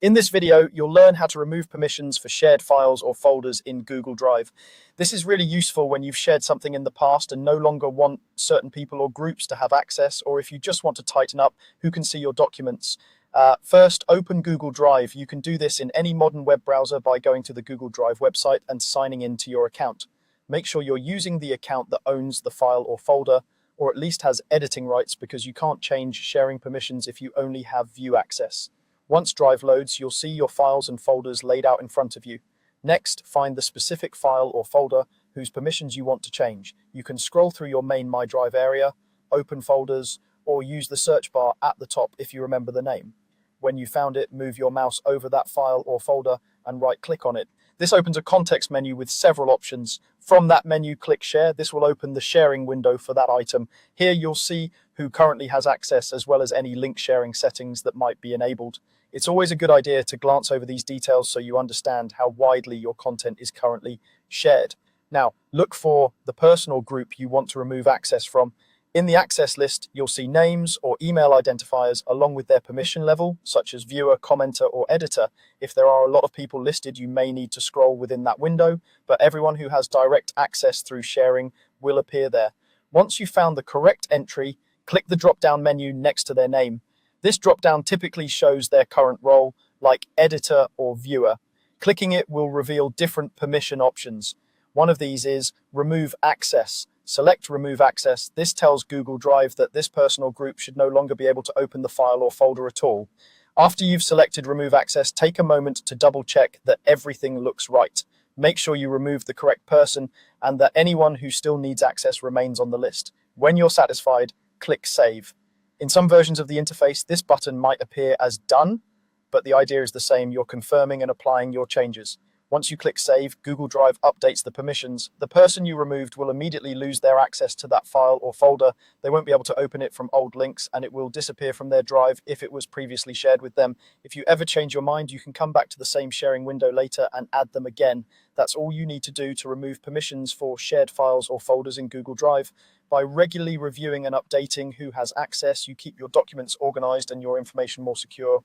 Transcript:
In this video, you'll learn how to remove permissions for shared files or folders in Google Drive. This is really useful when you've shared something in the past and no longer want certain people or groups to have access, or if you just want to tighten up who can see your documents. First, open Google Drive. You can do this in any modern web browser by going to the Google Drive website and signing into your account. Make sure you're using the account that owns the file or folder, or at least has editing rights, because you can't change sharing permissions if you only have view access. Once Drive loads, you'll see your files and folders laid out in front of you. Next, find the specific file or folder whose permissions you want to change. You can scroll through your main My Drive area, open folders, or use the search bar at the top if you remember the name. When you found it, move your mouse over that file or folder and right-click on it. This opens a context menu with several options. From that menu, click Share. This will open the sharing window for that item. Here you'll see who currently has access, as well as any link sharing settings that might be enabled. It's always a good idea to glance over these details so you understand how widely your content is currently shared. Now, look for the person or group you want to remove access from. In the access list, you'll see names or email identifiers along with their permission level, such as viewer, commenter, or editor. If there are a lot of people listed, you may need to scroll within that window, but everyone who has direct access through sharing will appear there. Once you've found the correct entry, click the drop-down menu next to their name. This drop-down typically shows their current role, like editor or viewer. Clicking it will reveal different permission options. One of these is Remove Access. Select Remove Access. This tells Google Drive that this person or group should no longer be able to open the file or folder at all. After you've selected Remove Access, take a moment to double check that everything looks right. Make sure you remove the correct person and that anyone who still needs access remains on the list. When you're satisfied, click Save. In some versions of the interface, this button might appear as Done, but the idea is the same. You're confirming and applying your changes. Once you click Save, Google Drive updates the permissions. The person you removed will immediately lose their access to that file or folder. They won't be able to open it from old links, and it will disappear from their drive if it was previously shared with them. If you ever change your mind, you can come back to the same sharing window later and add them again. That's all you need to do to remove permissions for shared files or folders in Google Drive. By regularly reviewing and updating who has access, you keep your documents organized and your information more secure.